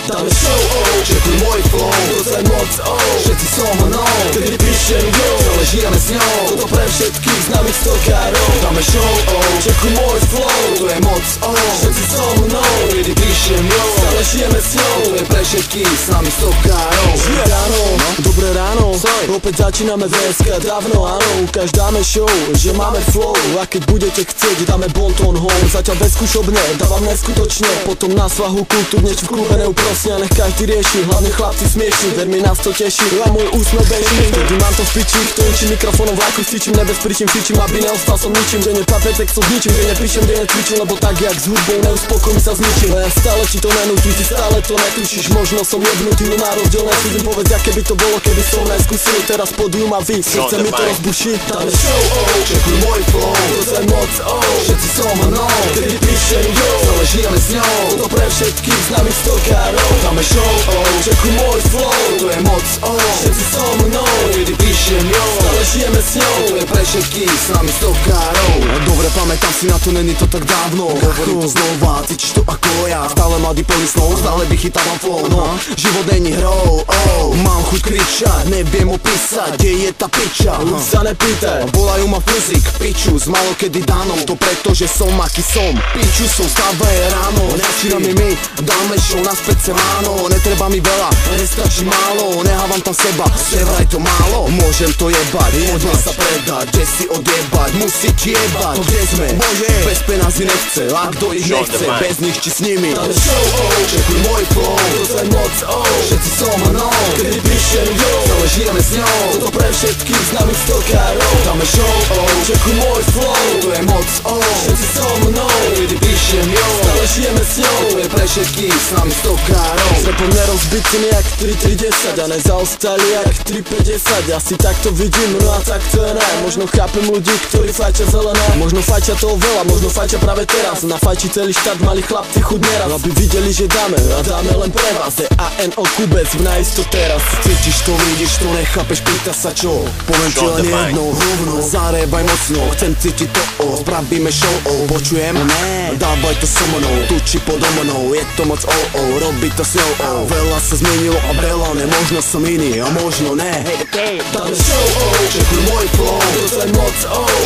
Dáme show, čekuj môj flow, to je moc, všetci so mnou. Kedy píšem yo, celé žijeme s ňou. Toto pre všetkých známych stokárov. Dáme show, čekuj môj flow, to je moc, všetci so mnou. Kedy píšem yo, celé žijeme s ňou. To je pre všetkých známych stokárov. Ráno, dobré ráno, opäť začíname VSK, dávno áno. Ukáž dáme show, že máme flow. A keď budete chcieť, dáme bonton home. Zatiaľ bezskúšobne, dávam neskutočne. Potom na svahu kultúrne, či v klube neúprosne. Nech každý rieši, hlavne chlapci smiešni. Ver mi, nás to teší, a môj úsmev beží. Vtedy mám to v piči, ktončím mikrofonom v laku stičím. Nebezpričím, fičím, aby neostal som ničím. Kde nepapier, tak som zničím, kde nepíšem, kde necvičím. Lebo tak jak s hudbou neuspokojím sa zničím. A ja stále ti to nenútim, ty stále to netušíš. Možno som jebnutý, no na rozdiel nesúdim. Povedz, aké by to bolo, keby som neskúsil. Teraz pódium a vy, chce mi to rozbušiť. Dáme show, čekuj môj flow, to je moc, všetci so mnou. Kedy píšem yo, celé žijeme s ňou. To pre všetkých známych stokárov. Dáme show, čekuj môj flow, to je moc, všetci so mnou. Kedy píšem yo, celé žijeme s ňou. To je pre všetkých známych stokárov. Dobre, pamätám si na to, není to tak dávno. Hovorím to znova, cítiš to ako ja. Stále mladý plný snov, stále vychytávam flow. No, život není hrou, mám chuť kričať, neviem opísať, kde je tá piča. Už sa nepýtaj, volajú ma fyzik, piču, s malokedy danom. To preto, že som aký som, piču som, stávaj ráno. Začíname my, dáme show naspäť ráno. Netreba mi veľa, nestačí málo. Nehávam tam seba, vraj to málo. Môžem to jebať, môžem sa predať, kde si odjebať, musí ti jebať. To kde sme, bože, bez penázy nechce. A kto ich nechce, bez nich či s nimi. Dáme show, čekuj môj flow, to je moc, všetci so mnou. Kedy píšem yo, celé žijeme s ňou. Toto pre všetkých známych stokárov. Dáme show, čekuj môj flow, to je moc, všetci so mnou. Kedy píšem yo, celé žijeme s ňou. To je pre všetkých známych stokárov. S rapom nerozbitým jak 3-3-10 a nezaostali jak 3-5-10. Asi tak to vidím, no a tak to je ne. Možno chápem ľudí, ktorí fajčia zelené. Možno fajčia toho veľa, možno fajčia práve teraz. Na fajči celý štát, mali chlapci chud neraz. Aby videli, že dáme, a dáme len pre vás. DANO Kubec, v najisto teraz. Cítiš to, vidíš to, nechápeš, pýta sa čo. Poviem ti len jedno, hovno, zarebaj mocno. Chcem cítiť to, spravíme show, počujem? Ne, dávaj to so mnou, tu či podo mnou. Je to moc, robí to s ňou, veľa sa zmenilo a brela, ne, možno som iný a možno ne. Dáme show, čekuj môj flow, to je moc,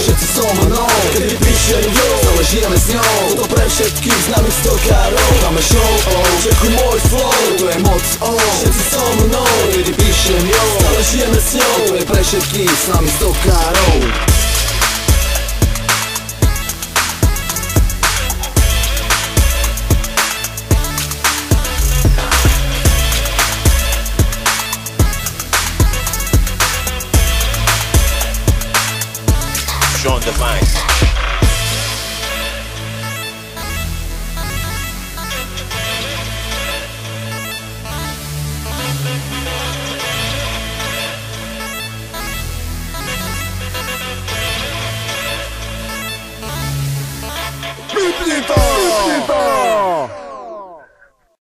všetci so mnou. Kedy píšem yo, celé žijeme s ňou. Toto pre všetkých známych stokárov. Dáme show, čekuj môj flow, to je moc, všetci so mnou. Kedy píšem yo, celé žijeme s ňou. To je pre všetkých známych stokárov. Sean Divine.